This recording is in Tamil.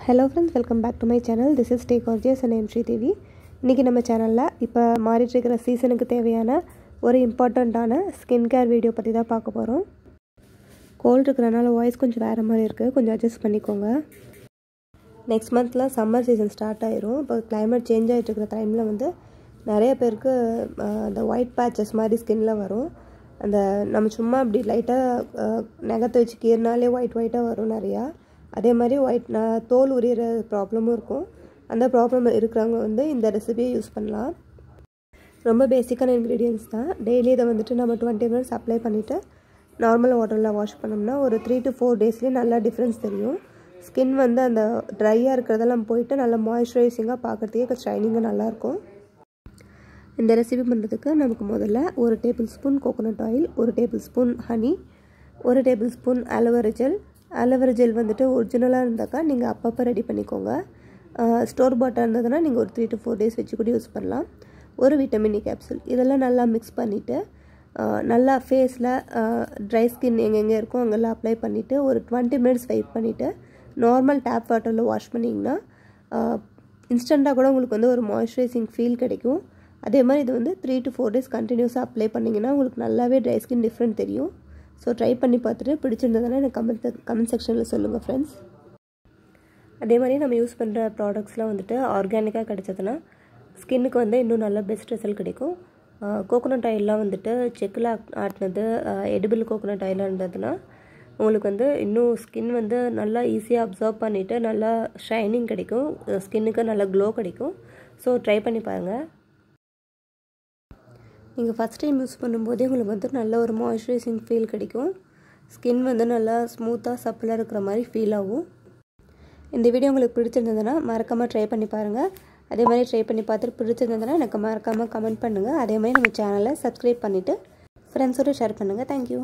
Hello friends, welcome back to my channel. This is Stay Gorgeous and I am Sridevi. இன்னைக்கு நம்ம சேனல்ல இப்ப மாறிட்டு இருக்கிற சீசனுக்கு தேவையான ஒரு இம்பார்ட்டன்ட்டான ஸ்கின் கேர் வீடியோ பத்தி தான் பார்க்க போறோம். கோல்ட் இருக்கறனால வாய்ஸ் கொஞ்சம் வேற மாதிரி இருக்கு. கொஞ்சம் அட்ஜஸ்ட் பண்ணிக்கோங்க. நெக்ஸ்ட் மந்த்ல சம்மர் சீசன் ஸ்டார்ட் ஆயிரும். இப்போ climate சேஞ்ச் ஆயிட்டு இருக்கிற டைம்ல வந்து நிறைய பேருக்கு அந்த ஒயிட் patches மாதிரி ஸ்கின்ல வரும். அந்த நம்ம சும்மா அப்படி லைட்டா நகத்தை வச்சு கீறனாலே ஒயிட்டா வரும் நிறைய. அதே மாதிரி தோல் உரியிற ப்ராப்ளமும் இருக்கும். அந்த ப்ராப்ளம் இருக்கிறவங்க வந்து இந்த ரெசிபியை யூஸ் பண்ணலாம். ரொம்ப பேசிக்கான இன்க்ரீடியன்ஸ் தான். டெய்லி இதை வந்துட்டு நம்ம 20 minutes அப்ளை பண்ணிவிட்டு நார்மல் வாட்டரில் வாஷ் பண்ணோம்னா ஒரு 3 to 4 daysலேயே நல்லா டிஃப்ரென்ஸ் தெரியும். ஸ்கின் வந்து அந்த ட்ரையாக இருக்கிறதெல்லாம் போயிட்டு நல்லா மாய்ஸ்சரைசிங்காக பார்க்குறதுக்கே ஷைனிங்காக நல்லாயிருக்கும். இந்த ரெசிபி பண்ணுறதுக்கு நமக்கு முதல்ல 1 tablespoon coconut oil, 1 tablespoon honey, 1 tablespoon aloe vera gel. Aloe vera gel வந்துட்டு ஒரிஜினலாக இருந்தாக்கா நீங்கள் அப்பப்போ ரெடி பண்ணிக்கோங்க. ஸ்டோர் பாட்டாக இருந்ததுன்னா நீங்கள் ஒரு 3 to 4 days வச்சு கூட யூஸ் பண்ணலாம். ஒரு விட்டமின் இ கேப்சூல். இதெல்லாம் நல்லா மிக்ஸ் பண்ணிவிட்டு நல்லா ஃபேஸில் ட்ரை ஸ்கின் எங்கெங்கே இருக்கோ அங்கெல்லாம் அப்ளை பண்ணிவிட்டு ஒரு 20 minutes வெயிட் பண்ணிவிட்டு நார்மல் டேப் வாட்டரில் வாஷ் பண்ணிங்கன்னா இன்ஸ்டண்ட்டாக கூட உங்களுக்கு வந்து ஒரு மாய்ஸ்சரைசிங் ஃபீல் கிடைக்கும். அதே மாதிரி இது வந்து 3 to 4 days கண்டினியூஸாக அப்ளை பண்ணிங்கன்னா உங்களுக்கு நல்லாவே ட்ரை ஸ்கின் டிஃப்ரெண்ட் தெரியும். ஸோ ட்ரை பண்ணி பார்த்துட்டு பிடிச்சிருந்ததுன்னா எனக்கு கமெண்ட் செக்ஷனில் சொல்லுங்கள் ஃப்ரெண்ட்ஸ். அதே மாதிரி நம்ம யூஸ் பண்ணுற ப்ராடக்ட்ஸ்லாம் வந்துட்டு ஆர்கானிக்காக கிடைச்சதுன்னா ஸ்கின்னுக்கு வந்து இன்னும் நல்ல பெஸ்ட் ரிசல்ட் கிடைக்கும். கோகோனட் ஆயிலெலாம் வந்துட்டு செக்கில் ஆட்டினது எடிபிள் கோகோனட் ஆயிலாக இருந்ததுன்னா உங்களுக்கு வந்து இன்னும் ஸ்கின் வந்து நல்லா ஈஸியாக அப்சார்ப் பண்ணிவிட்டு நல்லா ஷைனிங் கிடைக்கும். ஸ்கின்னுக்கு நல்லா க்ளோ கிடைக்கும். ஸோ ட்ரை பண்ணி பாருங்கள். நீங்கள் ஃபஸ்ட் டைம் யூஸ் பண்ணும்போதே உங்களுக்கு வந்து நல்ல ஒரு மாய்ஸ்சரைசிங் ஃபீல் கிடைக்கும். ஸ்கின் வந்து நல்லா ஸ்மூத்தாக சப்பிளாக இருக்கிற மாதிரி ஃபீல் ஆகும். இந்த வீடியோ உங்களுக்கு பிடிச்சிருந்ததுன்னா மறக்காமல் ட்ரை பண்ணி பாருங்கள். அதே மாதிரி ட்ரை பண்ணி பார்த்துட்டு பிடிச்சிருந்ததுன்னா எனக்கு மறக்காமல் கமெண்ட் பண்ணுங்கள். அதே மாதிரி நம்ம சேனலை சப்ஸ்கிரைப் பண்ணிவிட்டு ஃப்ரெண்ட்ஸோடு ஷேர் பண்ணுங்கள். தேங்க்யூ.